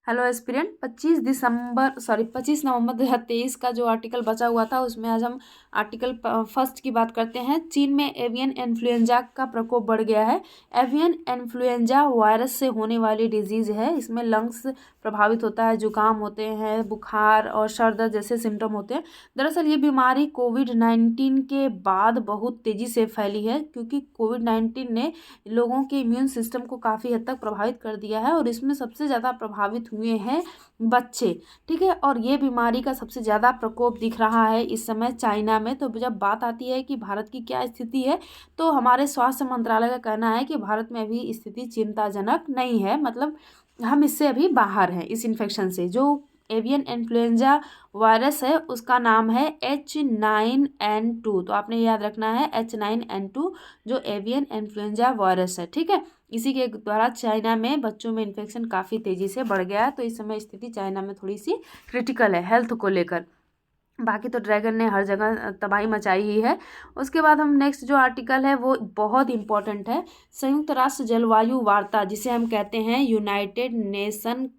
Hello aspirant, 25 नवंबर 2023 का जो article बचा हुआ था उसमें आज हम आर्टिकल फर्स्ट की बात करते हैं। चीन में एवियन इन्फ्लुएंजा का प्रकोप बढ़ गया है। एवियन इन्फ्लुएंजा वायरस से होने वाली डिजीज़ है। इसमें लंग्स प्रभावित होता है, जुकाम होते हैं, बुखार और सर दर्द जैसे सिम्टम होते हैं। दरअसल ये बीमारी कोविड-19 के बाद बहुत तेज़ी से फैली है, क्योंकि कोविड-19 ने लोगों के इम्यून सिस्टम को काफ़ी हद तक प्रभावित कर दिया है और इसमें सबसे ज़्यादा प्रभावित हुए हैं बच्चे। ठीक है, और ये बीमारी का सबसे ज़्यादा प्रकोप दिख रहा है इस समय चाइना में। तो जब बात आती है कि भारत की क्या स्थिति है, तो हमारे स्वास्थ्य मंत्रालय का कहना है कि भारत में अभी स्थिति चिंताजनक नहीं है। मतलब हम इससे अभी बाहर हैं, इस इन्फेक्शन से। जो एवियन इन्फ्लुएंजा वायरस है उसका नाम है H9N2। तो आपने याद रखना है H9N2 जो एवियन इन्फ्लुएंजा वायरस है। ठीक है, इसी के द्वारा चाइना में बच्चों में इन्फेक्शन काफ़ी तेज़ी से बढ़ गया है। तो इस समय स्थिति चाइना में थोड़ी सी क्रिटिकल है हेल्थ को लेकर। बाकी तो ड्रैगन ने हर जगह तबाही मचाई ही है। उसके बाद हम नेक्स्ट जो आर्टिकल है वो बहुत इंपॉर्टेंट है। संयुक्त राष्ट्र जलवायु वार्ता, जिसे हम कहते हैं United nation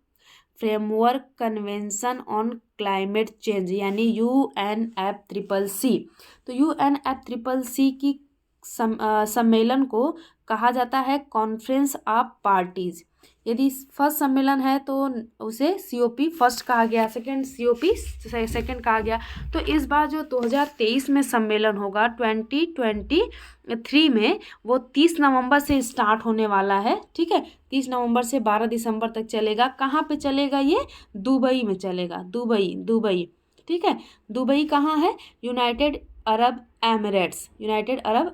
framework convention on climate change, यानी UNFCCC। तो UNFCCC की सम्मेलन को कहा जाता है कॉन्फ्रेंस ऑफ पार्टीज। यदि फर्स्ट सम्मेलन है तो उसे COP फर्स्ट कहा गया, सेकंड COP सेकंड कहा गया। तो इस बार जो 2023 में सम्मेलन होगा 2023 में, वो 30 नवंबर से स्टार्ट होने वाला है। ठीक है, 30 नवंबर से 12 दिसंबर तक चलेगा। कहाँ पे चलेगा ये? दुबई में चलेगा। दुबई। ठीक है, दुबई कहाँ है? यूनाइटेड अरब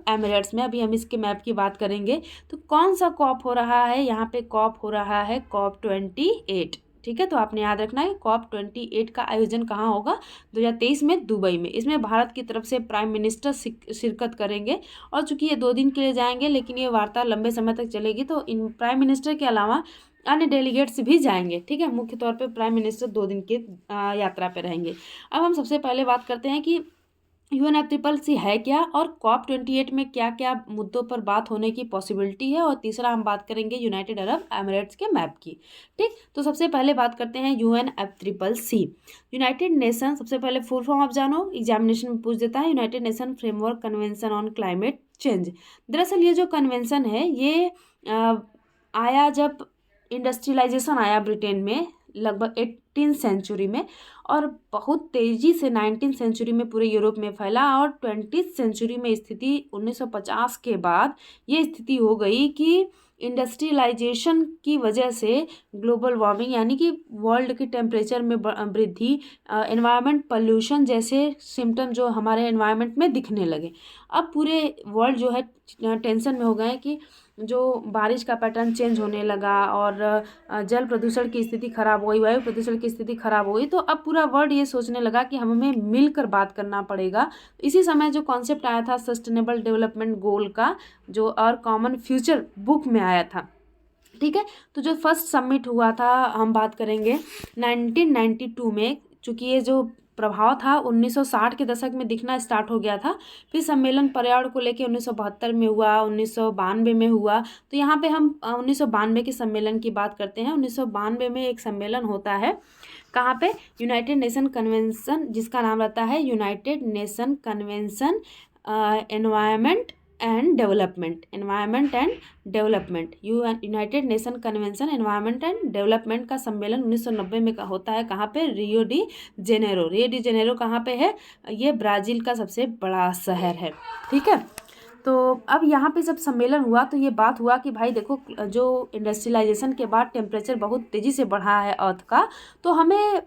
एमिरेट्स में। अभी हम इसके मैप की बात करेंगे। तो कौन सा कॉप हो रहा है यहाँ पे? कॉप हो रहा है COP28। ठीक है, तो आपने याद रखना है COP28 का आयोजन कहाँ होगा? 2023 में दुबई में। इसमें भारत की तरफ से प्राइम मिनिस्टर शिरकत करेंगे। और चूंकि ये 2 दिन के लिए जाएंगे, लेकिन ये वार्ता लंबे समय तक चलेगी, तो इन प्राइम मिनिस्टर के अलावा अन्य डेलीगेट्स भी जाएंगे। ठीक है, मुख्य तौर पे प्राइम मिनिस्टर 2 दिन की यात्रा पे रहेंगे। अब हम सबसे पहले बात करते हैं कि UNFCCC है क्या, और COP28 में क्या क्या मुद्दों पर बात होने की पॉसिबिलिटी है, और तीसरा हम बात करेंगे यूनाइटेड अरब एमिरेट्स के मैप की। ठीक, तो सबसे पहले बात करते हैं UNFCCC। यूनाइटेड नेशन, सबसे पहले फुल फॉर्म आप जानो, एग्जामिनेशन में पूछ देता है। United nation framework convention on climate change. दरअसल ये जो कन्वेंशन है ये आया जब इंडस्ट्रियलाइजेशन आया ब्रिटेन में लगभग 18th सेंचुरी में, और बहुत तेज़ी से 19th सेंचुरी में पूरे यूरोप में फैला, और 20th सेंचुरी में स्थिति 1950 के बाद ये स्थिति हो गई कि इंडस्ट्रियलाइजेशन की वजह से ग्लोबल वार्मिंग, यानी कि वर्ल्ड के टेम्परेचर में वृद्धि, एनवायरनमेंट पोल्यूशन जैसे सिम्टम जो हमारे एनवायरनमेंट में दिखने लगे। अब पूरे वर्ल्ड जो है टेंशन में हो गए कि जो बारिश का पैटर्न चेंज होने लगा, और जल प्रदूषण की स्थिति खराब हो गई, वायु प्रदूषण की स्थिति खराब हो गई। तो अब पूरा वर्ल्ड ये सोचने लगा कि हमें मिलकर बात करना पड़ेगा। इसी समय जो कॉन्सेप्ट आया था सस्टेनेबल डेवलपमेंट गोल का, जो और कॉमन फ्यूचर बुक में आया था। ठीक है, तो जो फर्स्ट समिट हुआ था हम बात करेंगे 1992 में। चूँकि ये जो प्रभाव था 1960 के दशक में दिखना स्टार्ट हो गया था। फिर सम्मेलन पर्यावरण को लेकर 1972 में हुआ, 1992 में हुआ। तो यहाँ पे हम 1992 के सम्मेलन की बात करते हैं। 1992 में एक सम्मेलन होता है, कहाँ पे? यूनाइटेड नेशन कन्वेंशन, जिसका नाम रहता है United nation convention environment and development. United nation convention environment and development का सम्मेलन 1990 में होता है। कहाँ पे? रियो डी जेनेरो कहाँ पे है? ये ब्राज़ील का सबसे बड़ा शहर है। ठीक है, तो अब यहाँ पे जब सम्मेलन हुआ तो ये बात हुआ कि भाई देखो, जो इंडस्ट्रियलाइजेशन के बाद टेम्परेचर बहुत तेज़ी से बढ़ा है अर्थ का, तो हमें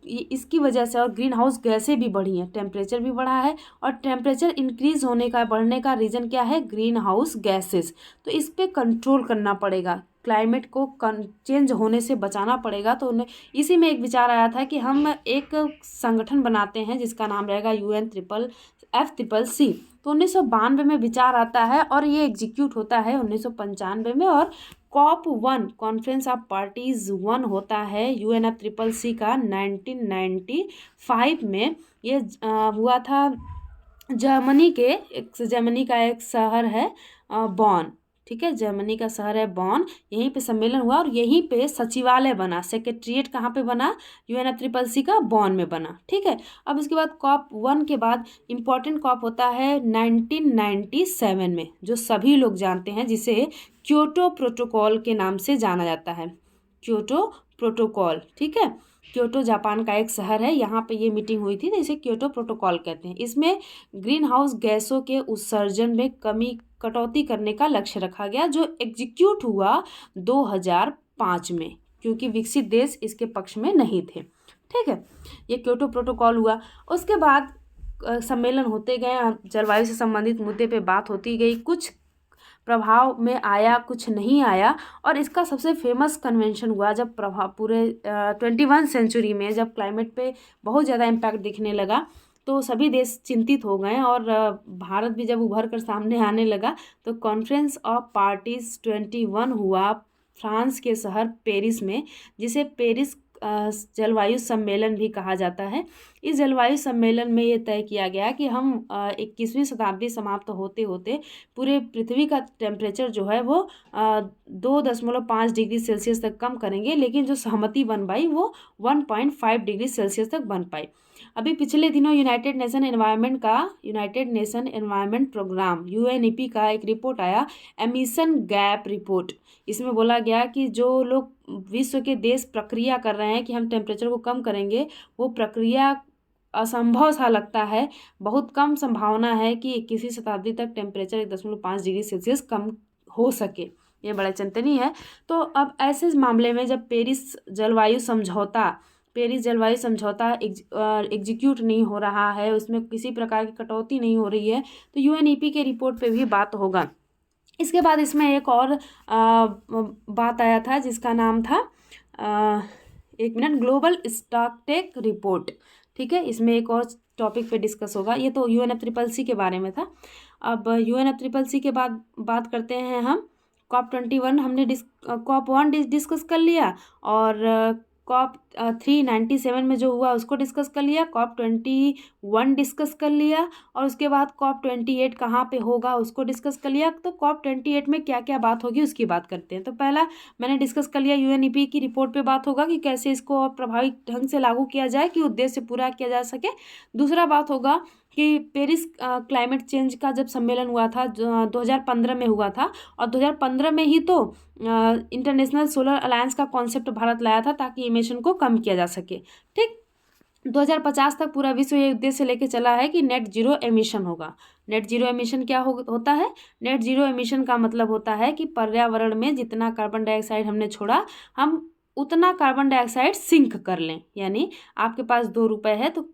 इसकी वजह से, और ग्रीन हाउस गैसें भी बढ़ी हैं, टेम्परेचर भी बढ़ा है, और टेम्परेचर इंक्रीज़ बढ़ने का रीज़न क्या है? Green house gases. तो इस पर कंट्रोल करना पड़ेगा, क्लाइमेट को चेंज होने से बचाना पड़ेगा। तो उन्हें इसी में एक विचार आया था कि हम एक संगठन बनाते हैं जिसका नाम रहेगा UNFCCC। तो 1992 में विचार आता है और ये एग्जीक्यूट होता है 1995 में। और COP1 कॉन्फ्रेंस ऑफ पार्टीज 1 होता है UNFCCC का 1995 में। ये हुआ था जर्मनी का एक शहर है बॉन। ठीक है, जर्मनी का शहर है बॉन, यहीं पे सम्मेलन हुआ और यहीं पे सचिवालय बना। सेक्रेटरीट कहाँ पे बना? UNFCCC का बॉन में बना। ठीक है, अब इसके बाद COP1 के बाद इम्पॉर्टेंट कॉप होता है 1997 में, जो सभी लोग जानते हैं, जिसे क्योटो प्रोटोकॉल के नाम से जाना जाता है। क्योटो प्रोटोकॉल, ठीक है, क्योटो जापान का एक शहर है, यहाँ पे ये मीटिंग हुई थी, तो इसे क्योटो प्रोटोकॉल कहते हैं। इसमें ग्रीन हाउस गैसों के उत्सर्जन में कटौती करने का लक्ष्य रखा गया, जो एग्जीक्यूट हुआ 2005 में, क्योंकि विकसित देश इसके पक्ष में नहीं थे। ठीक है, ये क्योटो प्रोटोकॉल हुआ। उसके बाद सम्मेलन होते गए, जलवायु से संबंधित मुद्दे पे बात होती गई, कुछ प्रभाव में आया, कुछ नहीं आया। और इसका सबसे फेमस कन्वेंशन हुआ जब प्रभाव पूरे 21 सेंचुरी में जब क्लाइमेट पे बहुत ज़्यादा इम्पैक्ट दिखने लगा, तो सभी देश चिंतित हो गए और भारत भी जब उभर कर सामने आने लगा, तो कॉन्फ्रेंस ऑफ पार्टीज 21 हुआ फ्रांस के शहर पेरिस में, जिसे पेरिस जलवायु सम्मेलन भी कहा जाता है। इस जलवायु सम्मेलन में ये तय किया गया कि हम 21वीं शताब्दी समाप्त होते होते पूरे पृथ्वी का टेम्परेचर जो है वो 2.5 डिग्री सेल्सियस तक कम करेंगे, लेकिन जो सहमति बन पाई वो 1.5 डिग्री सेल्सियस तक बन पाई। अभी पिछले दिनों united nation environment programme UNEP का एक रिपोर्ट आया, एमिशन गैप रिपोर्ट। इसमें बोला गया कि जो लोग विश्व के देश प्रक्रिया कर रहे हैं कि हम टेम्परेचर को कम करेंगे, वो प्रक्रिया असंभव सा लगता है। बहुत कम संभावना है कि 21वीं शताब्दी तक टेम्परेचर 1.5 डिग्री सेल्सियस कम हो सके। ये बड़ा चिंतनीय है। तो अब ऐसे मामले में जब पेरिस जलवायु समझौता एग्जीक्यूट नहीं हो रहा है, उसमें किसी प्रकार की कटौती नहीं हो रही है, तो UNEP के रिपोर्ट पे भी बात होगा। इसके बाद इसमें एक और बात आया था जिसका नाम था ग्लोबल स्टॉकटेक रिपोर्ट। ठीक है, इसमें एक और टॉपिक पे डिस्कस होगा। ये तो UNFCCC के बारे में था। अब UNFCCC के बाद बात करते हैं हम COP21। हमने COP1 डिस्कस कर लिया, और COP397 में जो हुआ उसको डिस्कस कर लिया, COP21 डिस्कस कर लिया, और उसके बाद COP28 कहाँ पे होगा उसको डिस्कस कर लिया। तो COP28 में क्या क्या बात होगी उसकी बात करते हैं। तो पहला मैंने डिस्कस कर लिया, UNEP की रिपोर्ट पे बात होगा कि कैसे इसको और प्रभावी ढंग से लागू किया जाए कि उद्देश्य पूरा किया जा सके। दूसरा बात होगा कि पेरिस क्लाइमेट चेंज का जब सम्मेलन हुआ था 2015 में हुआ था, और 2015 में ही तो इंटरनेशनल सोलर अलायंस का कॉन्सेप्ट भारत लाया था ताकि इमिशन को कम किया जा सके। ठीक, 2050 तक पूरा विश्व ये उद्देश्य लेके चला है कि नेट जीरो एमिशन होगा। नेट जीरो एमिशन क्या होता है? नेट जीरो एमिशन का मतलब होता है कि पर्यावरण में जितना कार्बन डाइऑक्साइड हमने छोड़ा, हम उतना कार्बन डाइऑक्साइड सिंक कर लें। यानी आपके पास 2 रुपये है, तो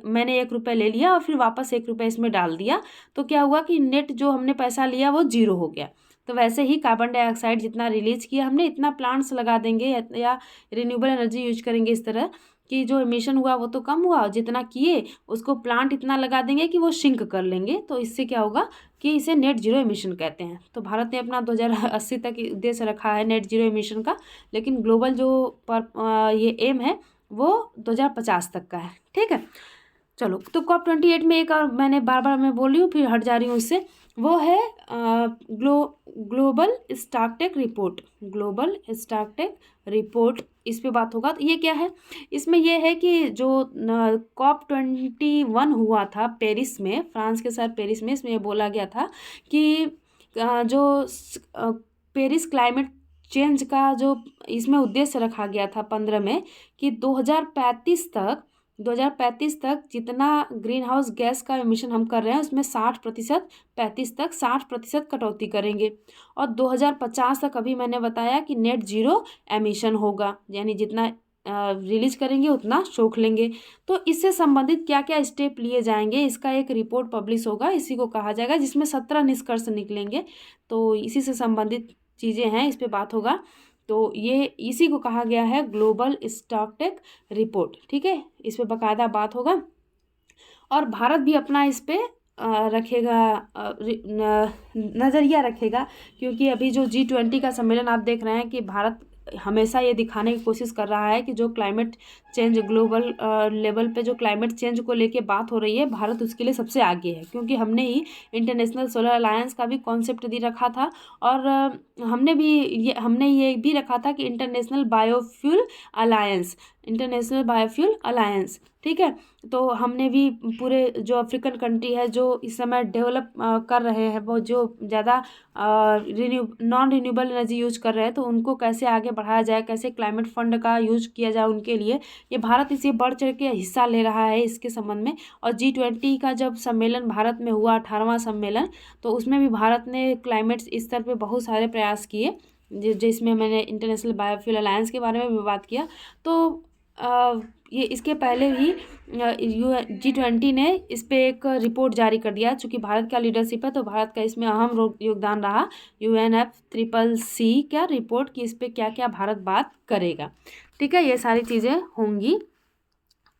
मैंने 1 रुपये ले लिया और फिर वापस 1 रुपये इसमें डाल दिया, तो क्या हुआ कि नेट जो हमने पैसा लिया वो जीरो हो गया। तो वैसे ही कार्बन डाइऑक्साइड जितना रिलीज किया हमने, इतना प्लांट्स लगा देंगे या रिन्यूएबल एनर्जी यूज करेंगे इस तरह कि जो एमिशन हुआ वो तो कम हुआ, और जितना किए उसको प्लांट इतना लगा देंगे कि वो सिंक कर लेंगे। तो इससे क्या होगा कि इसे नेट जीरो एमिशन कहते हैं। तो भारत ने अपना 2080 तक उद्देश्य रखा है नेट जीरो एमिशन का, लेकिन ग्लोबल जो ये एम है वो 2050 तक का है। ठीक है, चलो। तो COP28 में एक और मैंने बार मैं बोल रही हूँ, फिर हट जा रही हूँ उससे, वो है ग्लोबल स्टॉकटेक रिपोर्ट। ग्लोबल स्टॉकटेक रिपोर्ट, इस पे बात होगा। तो ये क्या है? इसमें ये है कि जो COP21 हुआ था पेरिस में, फ्रांस के शहर पेरिस में, इसमें ये बोला गया था कि जो पेरिस क्लाइमेट चेंज का जो इसमें उद्देश्य रखा गया था 15 में, कि 2035 तक जितना ग्रीन हाउस गैस का एमिशन हम कर रहे हैं उसमें 60%, 35 तक 60% कटौती करेंगे, और 2050 तक अभी मैंने बताया कि नेट जीरो एमिशन होगा, यानी जितना रिलीज करेंगे उतना सोख लेंगे। तो इससे संबंधित क्या क्या स्टेप लिए जाएंगे, इसका एक रिपोर्ट पब्लिश होगा, इसी को कहा जाएगा, जिसमें 17 निष्कर्ष निकलेंगे। तो इसी से संबंधित चीज़ें हैं, इस पे बात होगा। तो ये इसी को कहा गया है ग्लोबल स्टॉकटेक रिपोर्ट। ठीक है, इस पे बाकायदा बात होगा, और भारत भी अपना इस पे रखेगा, नज़रिया रखेगा, क्योंकि अभी जो G20 का सम्मेलन आप देख रहे हैं कि भारत हमेशा ये दिखाने की कोशिश कर रहा है कि जो क्लाइमेट चेंज ग्लोबल लेवल पे जो क्लाइमेट चेंज को लेके बात हो रही है, भारत उसके लिए सबसे आगे है, क्योंकि हमने ही इंटरनेशनल सोलर अलायंस का भी कॉन्सेप्ट दे रखा था। और हमने ये भी रखा था कि इंटरनेशनल बायोफ्यूल अलायंस, ठीक है। तो हमने भी पूरे जो अफ्रीकन कंट्री है जो इस समय डेवलप कर रहे हैं, वो जो ज़्यादा नॉन रिन्यूएबल एनर्जी यूज कर रहे हैं, तो उनको कैसे आगे बढ़ाया जाए, कैसे क्लाइमेट फंड का यूज किया जाए उनके लिए, ये भारत इसे बढ़ चढ़ के हिस्सा ले रहा है इसके संबंध में। और G20 का जब सम्मेलन भारत में हुआ, 18वां सम्मेलन, तो उसमें भी भारत ने क्लाइमेट स्तर पे बहुत सारे प्रयास किए, जिसमें मैंने इंटरनेशनल बायोफ्यूल अलायंस के बारे में भी बात किया। तो ये इसके पहले ही G20 ने इस पे एक रिपोर्ट जारी कर दिया। चूँकि भारत का लीडरशिप है तो भारत का इसमें अहम योगदान रहा। UNFCCC क्या रिपोर्ट की इस पे क्या क्या भारत बात करेगा, ठीक है। ये सारी चीज़ें होंगी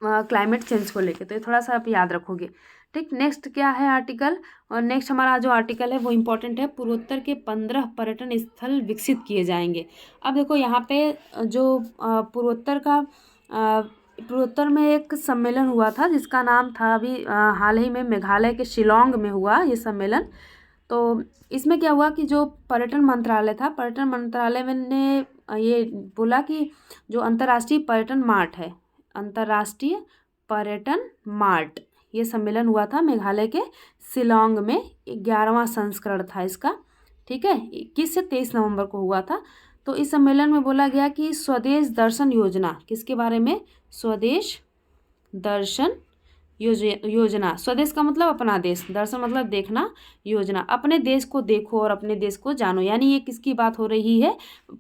क्लाइमेट चेंज को लेके, तो ये थोड़ा सा आप याद रखोगे, ठीक। नेक्स्ट क्या है आर्टिकल, और नेक्स्ट हमारा जो आर्टिकल है वो इम्पोर्टेंट है। पूर्वोत्तर के 15 पर्यटन स्थल विकसित किए जाएंगे। अब देखो यहाँ पे जो पूर्वोत्तर में एक सम्मेलन हुआ था जिसका नाम था अभी हाल ही में मेघालय के शिलोंग में हुआ ये सम्मेलन। तो इसमें क्या हुआ कि जो पर्यटन मंत्रालय था, पर्यटन मंत्रालय में ने ये बोला कि जो अंतर्राष्ट्रीय पर्यटन मार्ट ये सम्मेलन हुआ था मेघालय के शिलोंग में, 11वां संस्करण था इसका, ठीक है। 21 से 23 नवंबर को हुआ था। तो इस सम्मेलन में बोला गया कि स्वदेश दर्शन योजना, किसके बारे में, स्वदेश दर्शन योजना। स्वदेश का मतलब अपना देश, दर्शन मतलब देखना, योजना अपने देश को देखो और अपने देश को जानो। यानी ये किसकी बात हो रही है,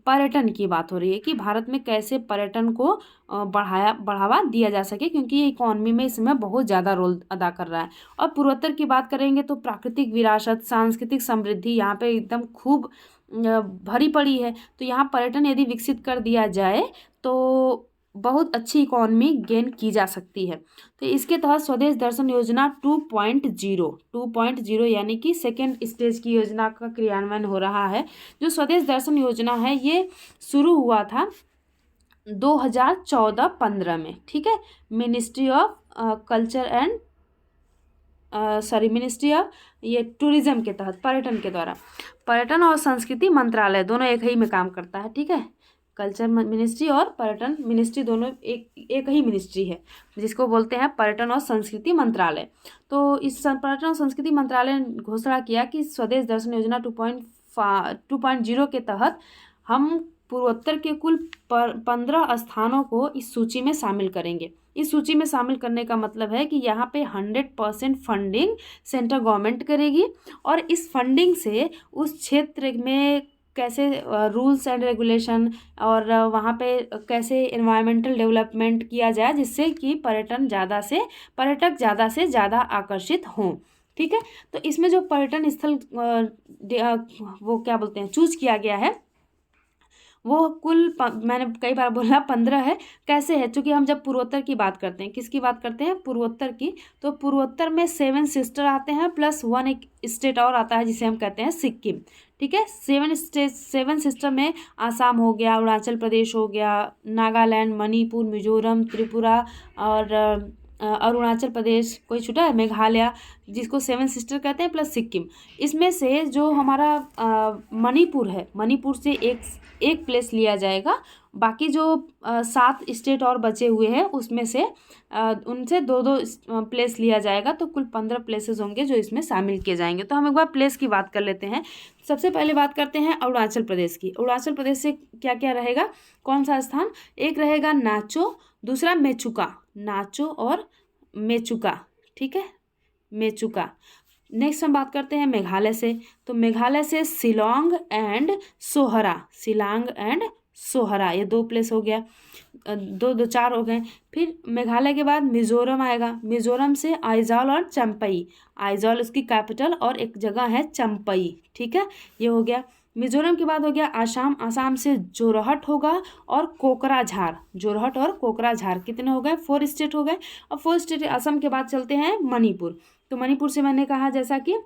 पर्यटन की बात हो रही है कि भारत में कैसे पर्यटन को बढ़ावा दिया जा सके, क्योंकि ये इकॉनमी में इसमें बहुत ज़्यादा रोल अदा कर रहा है। और पूर्वोत्तर की बात करेंगे तो प्राकृतिक विरासत, सांस्कृतिक समृद्धि यहाँ पे एकदम खूब भरी पड़ी है। तो यहाँ पर्यटन यदि विकसित कर दिया जाए तो बहुत अच्छी इकॉनमी गेन की जा सकती है। तो इसके तहत स्वदेश दर्शन योजना 2.0 यानी कि सेकेंड स्टेज की योजना का क्रियान्वयन हो रहा है। जो स्वदेश दर्शन योजना है ये शुरू हुआ था 2014-15 में, ठीक है। मिनिस्ट्री ऑफ ये टूरिज्म के तहत, पर्यटन के द्वारा, पर्यटन और संस्कृति मंत्रालय दोनों एक ही में काम करता है, ठीक है। कल्चर मिनिस्ट्री और पर्यटन मिनिस्ट्री दोनों एक ही मिनिस्ट्री है, जिसको बोलते हैं पर्यटन और संस्कृति मंत्रालय। तो इस पर्यटन और संस्कृति मंत्रालय ने घोषणा किया कि स्वदेश दर्शन योजना 2.0 के तहत हम पूर्वोत्तर के कुल 15 स्थानों को इस सूची में शामिल करेंगे। इस सूची में शामिल करने का मतलब है कि यहाँ पे 100% फंडिंग सेंट्रल गवर्नमेंट करेगी, और इस फंडिंग से उस क्षेत्र में कैसे रूल्स एंड रेगुलेशन और वहाँ पे कैसे एनवायरमेंटल डेवलपमेंट किया जाए जिससे कि पर्यटक ज़्यादा से ज़्यादा आकर्षित हों, ठीक है। तो इसमें जो पर्यटन स्थल वो क्या बोलते हैं चूज किया गया है वो कुल मैंने कई बार बोला 15 है। कैसे है, चूँकि हम जब पूर्वोत्तर की बात करते हैं, किसकी बात करते हैं, पूर्वोत्तर की, तो पूर्वोत्तर में 7 सिस्टर आते हैं प्लस 1 एक स्टेट और आता है जिसे हम कहते हैं सिक्किम, ठीक है। 7 सिस्टर में आसाम हो गया, अरुणाचल प्रदेश हो गया, नागालैंड, मणिपुर, मिजोरम, त्रिपुरा और अरुणाचल प्रदेश, कोई छूटा है, मेघालय, जिसको 7 सिस्टर कहते हैं, प्लस सिक्किम। इसमें से जो हमारा मणिपुर है, मणिपुर से एक प्लेस लिया जाएगा, बाकी जो 7 स्टेट और बचे हुए हैं उसमें से उनसे 2-2 प्लेस लिया जाएगा, तो कुल 15 प्लेसेस होंगे जो इसमें शामिल किए जाएंगे। तो हम एक बार प्लेस की बात कर लेते हैं। सबसे पहले बात करते हैं अरुणाचल प्रदेश की। अरुणाचल प्रदेश से क्या क्या रहेगा, कौन सा स्थान, एक रहेगा नाचो, दूसरा नाचो और मेचुका, ठीक है, मेचुका। नेक्स्ट हम बात करते हैं मेघालय से, तो मेघालय से शिलांग एंड सोहरा, ये 2 प्लेस हो गया, 4 हो गए। फिर मेघालय के बाद मिजोरम आएगा, मिजोरम से आइजॉल और चंपई, आइजॉल उसकी कैपिटल और एक जगह है चंपई, ठीक है, ये हो गया। मिजोरम के बाद हो गया आसाम, आसाम से जोरहट होगा और कोकराझार, जोरहट और कोकराझार, कितने हो गए, 4 स्टेट हो गए। और 4 स्टेट असम के बाद चलते हैं मणिपुर, तो मणिपुर से मैंने कहा जैसा कि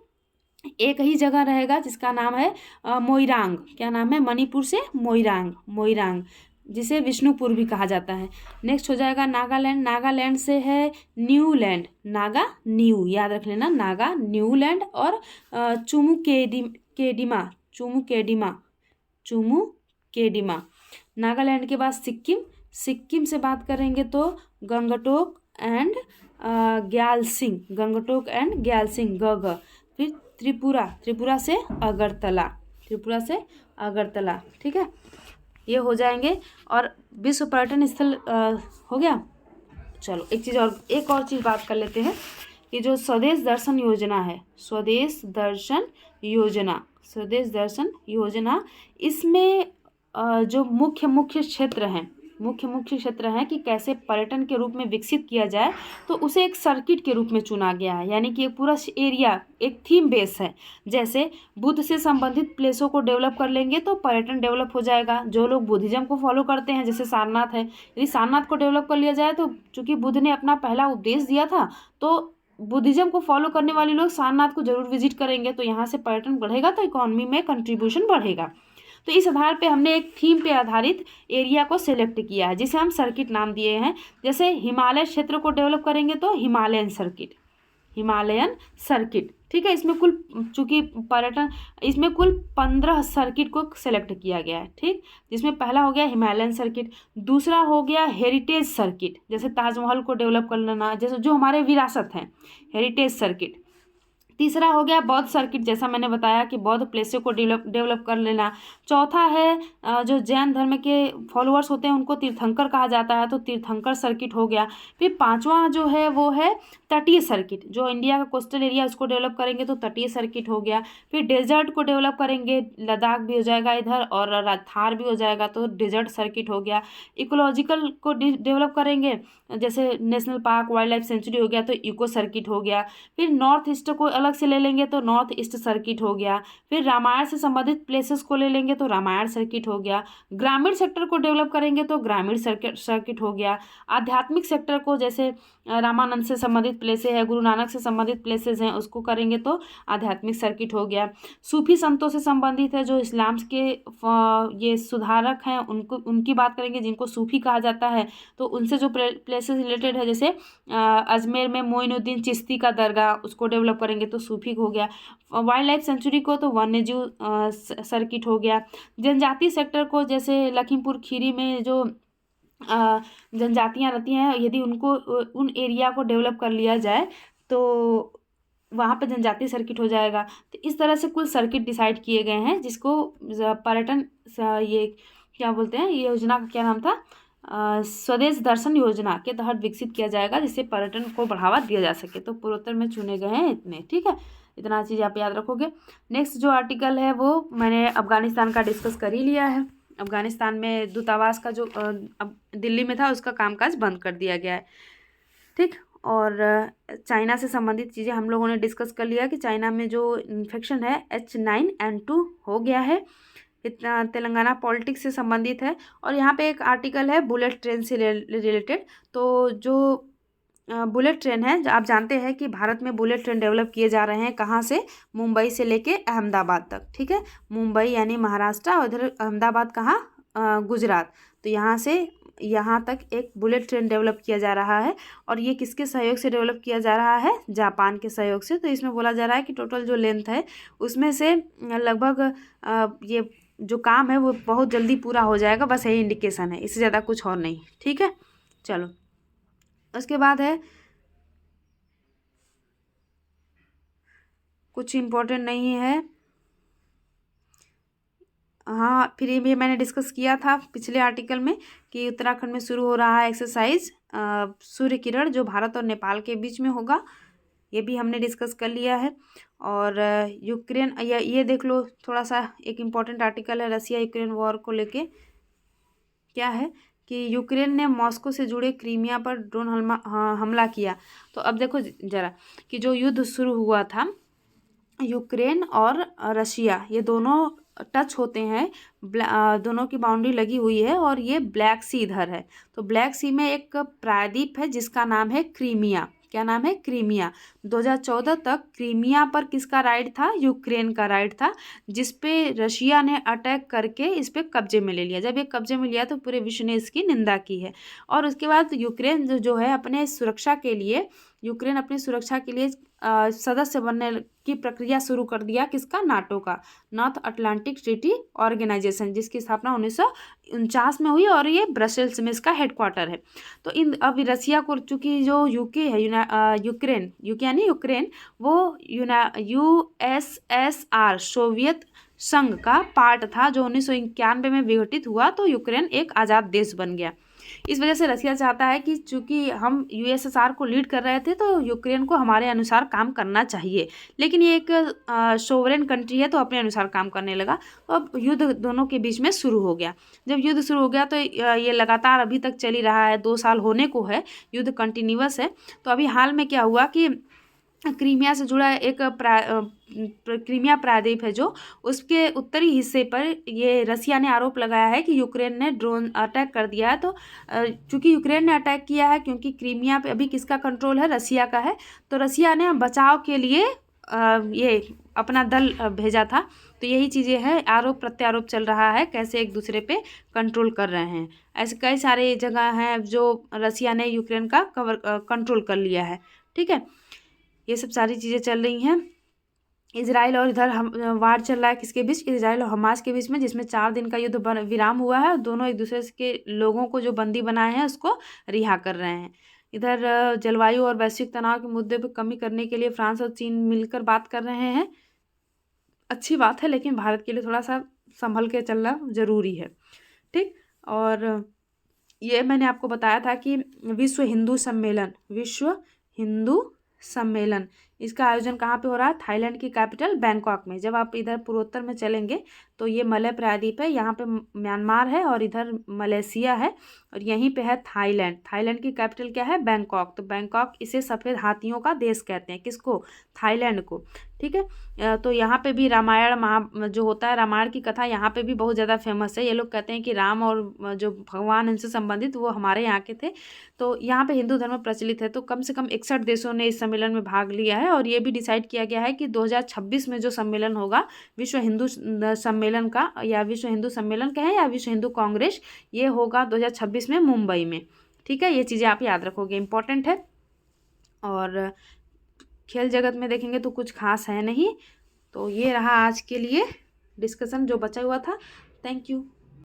एक ही जगह रहेगा जिसका नाम है मोइरांग। क्या नाम है? मणिपुर से मोइरांग, मोइरांग, जिसे विष्णुपुर भी कहा जाता है। नेक्स्ट हो जाएगा नागालैंड। नागालैंड से है न्यूलैंड, नागा न्यू, याद रख लेना, नागा न्यूलैंड। और केडिमा, केडिमा, केडिमा। नागालैंड के बाद सिक्किम। सिक्किम से बात करेंगे तो गंगटोक एंड ग्यालसिंग, गंगटोक एंड ग्यालसिंग, ग। फिर त्रिपुरा, त्रिपुरा से अगरतला, त्रिपुरा से अगरतला। ठीक है, ये हो जाएंगे। और विश्व पर्यटन स्थल हो गया। चलो एक और चीज़ बात कर लेते हैं कि जो स्वदेश दर्शन योजना है, स्वदेश दर्शन योजना, स्वदेश दर्शन योजना, इसमें जो मुख्य क्षेत्र हैं कि कैसे पर्यटन के रूप में विकसित किया जाए, तो उसे एक सर्किट के रूप में चुना गया है। यानी कि एक पूरा एरिया एक थीम बेस है। जैसे बुद्ध से संबंधित प्लेसों को डेवलप कर लेंगे तो पर्यटन डेवलप हो जाएगा। जो लोग बुद्धिज्म को फॉलो करते हैं, जैसे सारनाथ है, यदि सारनाथ को डेवलप कर लिया जाए तो चूँकि बुद्ध ने अपना पहला उपदेश दिया था, तो बुद्धिज्म को फॉलो करने वाले लोग सारनाथ को जरूर विजिट करेंगे, तो यहाँ से पर्यटन बढ़ेगा, तो इकोनॉमी में कंट्रीब्यूशन बढ़ेगा। तो इस आधार पे हमने एक थीम पे आधारित एरिया को सिलेक्ट किया है, जिसे हम सर्किट नाम दिए हैं। जैसे हिमालय क्षेत्र को डेवलप करेंगे तो हिमालयन सर्किट, हिमालयन सर्किट। ठीक है, इसमें कुल, चूँकि पर्यटन, इसमें कुल 15 सर्किट को सिलेक्ट किया गया है। ठीक, जिसमें पहला हो गया हिमालयन सर्किट, दूसरा हो गया हेरिटेज सर्किट, जैसे ताजमहल को डेवलप कर लेना, जैसे जो हमारे विरासत हैं, हेरिटेज सर्किट। तीसरा हो गया बौद्ध सर्किट, जैसा मैंने बताया कि बौद्ध प्लेसों को डेवलप कर लेना। चौथा है जो जैन धर्म के फॉलोअर्स होते हैं उनको तीर्थंकर कहा जाता है, तो तीर्थंकर सर्किट हो गया। फिर पांचवा जो है वो है तटीय सर्किट, जो इंडिया का कोस्टल एरिया उसको डेवलप करेंगे तो तटीय सर्किट हो गया। फिर डेजर्ट को डेवलप करेंगे, लद्दाख भी हो जाएगा इधर और थार भी हो जाएगा, तो डेजर्ट सर्किट हो गया। इकोलॉजिकल को डेवलप करेंगे, जैसे national park, wild life sanctuary हो गया, तो इको सर्किट हो गया। फिर नॉर्थ ईस्ट को अलग से ले लेंगे तो नॉर्थ ईस्ट सर्किट हो गया। फिर रामायण से संबंधित प्लेसेस को ले लेंगे तो रामायण सर्किट हो गया। ग्रामीण सेक्टर को डेवलप करेंगे तो ग्रामीण सर्किट हो गया। आध्यात्मिक सेक्टर को, जैसे रामानंद से संबंधित प्लेसेस है, गुरु नानक से संबंधित प्लेसेस हैं, उसको करेंगे तो आध्यात्मिक सर्किट हो गया। सूफी संतों से संबंधित है, जो इस्लाम के ये सुधारक हैं, उनकी बात करेंगे, जिनको सूफी कहा जाता है, तो उनसे जो प्लेसेस रिलेटेड है, जैसे अजमेर में मोइनुद्दीन चिश्ती का दरगाह, उसको डेवलप करेंगे तो सूफी हो गया। वाइल्ड लाइफ सेंचुरी को तो वन्यजीव सर्किट हो गया। जनजातीय सेक्टर को, जैसे लखीमपुर खीरी में जो जनजातियां रहती हैं, यदि उनको उन एरिया को डेवलप कर लिया जाए तो वहाँ पे जनजातीय सर्किट हो जाएगा। तो इस तरह से कुल सर्किट डिसाइड किए गए हैं, जिसको पर्यटन, ये क्या बोलते हैं, ये योजना का क्या नाम था, स्वदेश दर्शन योजना के तहत विकसित किया जाएगा, जिससे पर्यटन को बढ़ावा दिया जा सके। तो पूर्वोत्तर में चुने गए हैं इतने। ठीक है, इतना चीज़ आप याद रखोगे। नेक्स्ट जो आर्टिकल है वो मैंने अफगानिस्तान का डिस्कस कर ही लिया है। अफगानिस्तान में दूतावास का जो अब दिल्ली में था, उसका कामकाज बंद कर दिया गया है। ठीक, और चाइना से संबंधित चीज़ें हम लोगों ने डिस्कस कर लिया कि चाइना में जो इन्फेक्शन है H9N2 हो गया है। इतना तेलंगाना पॉलिटिक्स से संबंधित है। और यहाँ पे एक आर्टिकल है बुलेट ट्रेन से रिलेटेड। तो जो बुलेट ट्रेन है, आप जानते हैं कि भारत में बुलेट ट्रेन डेवलप किए जा रहे हैं, कहाँ से, मुंबई से लेके अहमदाबाद तक। ठीक है, मुंबई यानी महाराष्ट्र, और इधर अहमदाबाद कहाँ, गुजरात। तो यहाँ से यहाँ तक एक बुलेट ट्रेन डेवलप किया जा रहा है। और ये किसके सहयोग से डेवलप किया जा रहा है, जापान के सहयोग से। तो इसमें बोला जा रहा है कि टोटल जो लेंथ है उसमें से लगभग ये जो काम है वो बहुत जल्दी पूरा हो जाएगा, बस यही इंडिकेशन है, इससे ज़्यादा कुछ और नहीं। ठीक है, चलो उसके बाद है कुछ इम्पोर्टेंट नहीं है। हाँ, फिर ये भी मैंने डिस्कस किया था पिछले आर्टिकल में कि उत्तराखंड में शुरू हो रहा है एक्सरसाइज सूर्य किरण, जो भारत और नेपाल के बीच में होगा, ये भी हमने डिस्कस कर लिया है। और यूक्रेन, ये देख लो, थोड़ा सा एक इम्पॉर्टेंट आर्टिकल है रसिया यूक्रेन वॉर को लेके। क्या है कि यूक्रेन ने मॉस्को से जुड़े क्रीमिया पर ड्रोन हमला किया। तो अब देखो जरा कि जो युद्ध शुरू हुआ था, यूक्रेन और रशिया, ये दोनों टच होते हैं, दोनों की बाउंड्री लगी हुई है, और ये ब्लैक सी इधर है। तो ब्लैक सी में एक प्रायद्वीप है जिसका नाम है क्रीमिया। क्या नाम है, क्रीमिया। 2014 तक क्रीमिया पर किसका राइट था, यूक्रेन का राइट था, जिस पे रशिया ने अटैक करके इस पे कब्जे में ले लिया। जब ये कब्जे में लिया तो पूरे विश्व ने इसकी निंदा की है। और उसके बाद यूक्रेन जो है अपने सुरक्षा के लिए, यूक्रेन अपनी सुरक्षा के लिए सदस्य बनने की प्रक्रिया शुरू कर दिया, किसका, नाटो का, नॉर्थ अटलांटिक ट्रीटी ऑर्गेनाइजेशन, जिसकी स्थापना 1949 में हुई और ये ब्रसेल्स में इसका हेडक्वार्टर है। तो इन अभी रसिया को, चूँकि जो यूके है, यूक्रेन, यूके यानी यूक्रेन, वो USSR सोवियत संघ का पार्ट था, जो 1991 में विघटित हुआ, तो यूक्रेन एक आज़ाद देश बन गया। इस वजह से रसिया चाहता है कि चूंकि हम USSR को लीड कर रहे थे तो यूक्रेन को हमारे अनुसार काम करना चाहिए, लेकिन ये एक सोवरेन कंट्री है तो अपने अनुसार काम करने लगा। तो अब युद्ध दोनों के बीच में शुरू हो गया। जब युद्ध शुरू हो गया तो ये लगातार अभी तक चल ही रहा है, 2 साल होने को है, युद्ध कंटिन्यूअस है। तो अभी हाल में क्या हुआ कि क्रीमिया से जुड़ा एक क्रीमिया प्रायद्वीप है जो, उसके उत्तरी हिस्से पर ये रसिया ने आरोप लगाया है कि यूक्रेन ने ड्रोन अटैक कर दिया है। तो चूंकि यूक्रेन ने अटैक किया है, क्योंकि क्रीमिया पे अभी किसका कंट्रोल है, रसिया का है, तो रसिया ने बचाव के लिए ये अपना दल भेजा था। तो यही चीज़ें हैं, आरोप प्रत्यारोप चल रहा है, कैसे एक दूसरे पे कंट्रोल कर रहे हैं। ऐसे कई सारे जगह हैं जो रसिया ने यूक्रेन का कंट्रोल कर लिया है। ठीक है, ये सब सारी चीज़ें चल रही हैं। इजराइल और इधर हम वार चल रहा है, किसके बीच, इजराइल और हमास के बीच में, जिसमें 4 दिन का युद्ध विराम हुआ है। दोनों एक दूसरे के लोगों को जो बंदी बनाए हैं उसको रिहा कर रहे हैं। इधर जलवायु और वैश्विक तनाव के मुद्दे पर कमी करने के लिए फ्रांस और चीन मिलकर बात कर रहे हैं। अच्छी बात है, लेकिन भारत के लिए थोड़ा सा संभल के चलना ज़रूरी है। ठीक, और ये मैंने आपको बताया था कि विश्व हिंदू सम्मेलन इसका आयोजन कहाँ पे हो रहा है, थाईलैंड की कैपिटल बैंकॉक में। जब आप इधर पूर्वोत्तर में चलेंगे तो ये मलय प्रायद्वीप है, यहाँ पे म्यांमार है और इधर मलेशिया है और यहीं पे है थाईलैंड। थाईलैंड की कैपिटल क्या है, बैंकॉक। तो बैंकॉक, इसे सफ़ेद हाथियों का देश कहते हैं, किसको, थाईलैंड को। ठीक है, तो यहाँ पे भी रामायण जो होता है, रामायण की कथा यहाँ पे भी बहुत ज़्यादा फेमस है। ये लोग कहते हैं कि राम और जो भगवान इनसे संबंधित वो हमारे यहाँ के थे। तो यहाँ पे हिंदू धर्म प्रचलित है। तो कम से कम 61 देशों ने इस सम्मेलन में भाग लिया है और ये भी डिसाइड किया गया है कि 2026 में जो सम्मेलन होगा विश्व हिंदू सम्मेलन का, या विश्व हिंदू सम्मेलन कहें या विश्व हिंदू कांग्रेस, ये होगा 2026 में मुंबई में। ठीक है, ये चीज़ें आप याद रखोगे, इम्पोर्टेंट है। और खेल जगत में देखेंगे तो कुछ खास है नहीं। तो ये रहा आज के लिए डिस्कशन जो बचा हुआ था। Thank you.